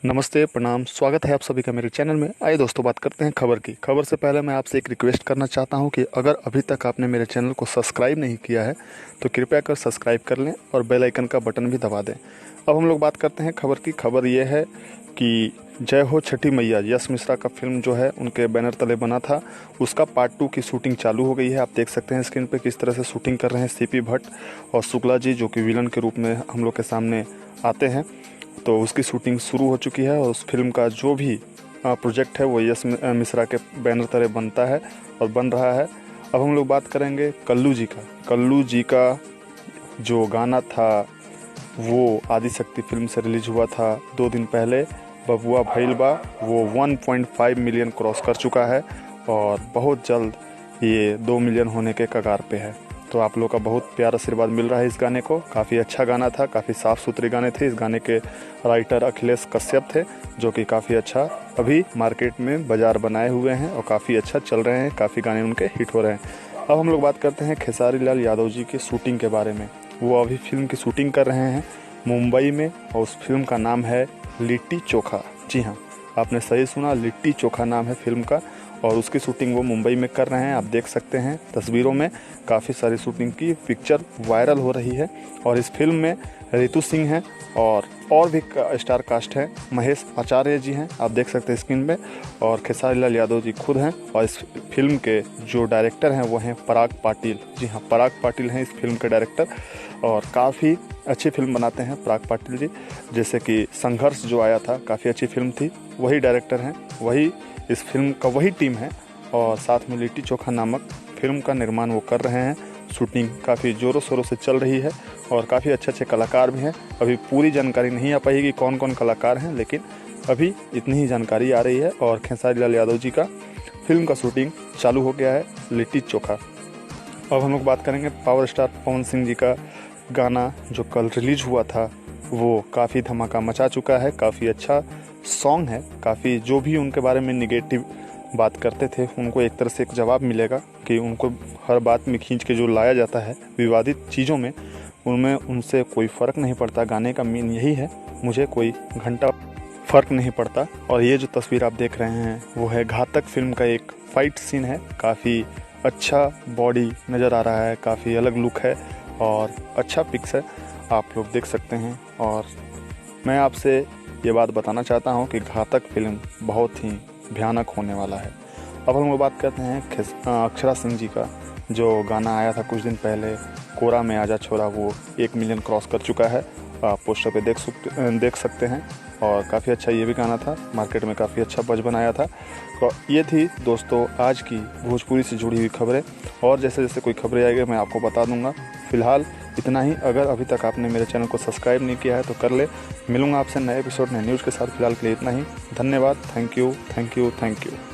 नमस्ते, प्रणाम, स्वागत है आप सभी का मेरे चैनल में। आइए दोस्तों, बात करते हैं खबर की। खबर से पहले मैं आपसे एक रिक्वेस्ट करना चाहता हूं कि अगर अभी तक आपने मेरे चैनल को सब्सक्राइब नहीं किया है तो कृपया कर सब्सक्राइब कर लें और बेल आइकन का बटन भी दबा दें। अब हम लोग बात करते हैं खबर की। खबर ये है कि जय हो छठी मैया यश मिश्रा का फिल्म जो है उनके बैनर तले बना था, उसका पार्ट 2 की शूटिंग चालू हो गई है। आप देख सकते हैं स्क्रीन पर किस तरह से शूटिंग कर रहे हैं सीपी भट्ट और शुक्ला जी, जो कि विलन के रूप में हम लोग के सामने आते हैं। तो उसकी शूटिंग शुरू हो चुकी है और उस फिल्म का जो भी प्रोजेक्ट है वो यश मिश्रा के बैनर तले बनता है और बन रहा है। अब हम लोग बात करेंगे कल्लू जी का। कल्लू जी का जो गाना था वो आदिशक्ति फिल्म से रिलीज हुआ था 2 दिन पहले, बबुआ भइल बा, वो 1.5 मिलियन क्रॉस कर चुका है और बहुत जल्द ये 2 मिलियन होने के कगार पे है। तो आप लोग का बहुत प्यार आशीर्वाद मिल रहा है इस गाने को। काफ़ी अच्छा गाना था, काफ़ी साफ़ सुथरे गाने थे। इस गाने के राइटर अखिलेश कश्यप थे, जो कि काफ़ी अच्छा अभी मार्केट में बाजार बनाए हुए हैं और काफ़ी अच्छा चल रहे हैं। काफ़ी गाने उनके हिट हो रहे हैं। अब हम लोग बात करते हैं खेसारी लाल यादव जी की शूटिंग के बारे में। वो अभी फिल्म की शूटिंग कर रहे हैं मुंबई में और उस फिल्म का नाम है लिट्टी चोखा। जी हाँ, आपने सही सुना, लिट्टी चोखा नाम है फिल्म का और उसकी शूटिंग वो मुंबई में कर रहे हैं। आप देख सकते हैं तस्वीरों में काफ़ी सारी शूटिंग की पिक्चर वायरल हो रही है। और इस फिल्म में रितु सिंह हैं और भी स्टार कास्ट है। महेश आचार्य जी हैं, आप देख सकते हैं स्क्रीन पे, और खेसारी लाल यादव जी खुद हैं। और इस फिल्म के जो डायरेक्टर हैं वो हैं पराग पाटिल। जी हाँ, पराग पाटिल हैं इस फिल्म के डायरेक्टर और काफ़ी अच्छी फिल्म बनाते हैं पराग पाटिल जी। जैसे कि संघर्ष जो आया था, काफ़ी अच्छी फिल्म थी, वही डायरेक्टर हैं, वही इस फिल्म का वही टीम है। और साथ में लिट्टी चोखा नामक फिल्म का निर्माण वो कर रहे हैं। शूटिंग काफ़ी ज़ोरों शोरों से चल रही है और काफ़ी अच्छे अच्छे कलाकार भी हैं। अभी पूरी जानकारी नहीं आ पाएगी कौन कौन कलाकार हैं, लेकिन अभी इतनी ही जानकारी आ रही है। और खेसारी लाल यादव जी का फिल्म का शूटिंग चालू हो गया है, लिट्टी चोखा। अब हम लोग बात करेंगे पावर स्टार पवन सिंह जी का गाना जो कल रिलीज हुआ था, वो काफ़ी धमाका मचा चुका है। काफ़ी अच्छा सॉन्ग है। काफ़ी जो भी उनके बारे में निगेटिव बात करते थे उनको एक तरह से एक जवाब मिलेगा कि उनको हर बात में खींच के जो लाया जाता है विवादित चीज़ों में, उनमें उनसे कोई फ़र्क नहीं पड़ता। गाने का मीन यही है, मुझे कोई घंटा फ़र्क नहीं पड़ता। और ये जो तस्वीर आप देख रहे हैं वो है घातक फिल्म का एक फ़ाइट सीन है। काफ़ी अच्छा बॉडी नज़र आ रहा है, काफ़ी अलग लुक है और अच्छा पिक्स है, आप लोग देख सकते हैं। और मैं आपसे ये बात बताना चाहता हूँ कि घातक फिल्म बहुत ही भयानक होने वाला है। अब हम लोग बात करते हैं अक्षरा सिंह जी का। जो गाना आया था कुछ दिन पहले, कोरा में आजा छोरा, वो 1 मिलियन क्रॉस कर चुका है। आप पोस्टर पे देख सकते हैं और काफ़ी अच्छा ये भी गाना था, मार्केट में काफ़ी अच्छा बज़ बनाया था। तो ये थी दोस्तों आज की भोजपुरी से जुड़ी हुई खबरें, और जैसे जैसे कोई खबरें आएगी मैं आपको बता दूंगा। फिलहाल इतना ही। अगर अभी तक आपने मेरे चैनल को सब्सक्राइब नहीं किया है तो कर ले। मिलूंगा आपसे नए एपिसोड नए न्यूज़ के साथ। फिलहाल के लिए इतना ही। धन्यवाद। Thank you, thank you, thank you.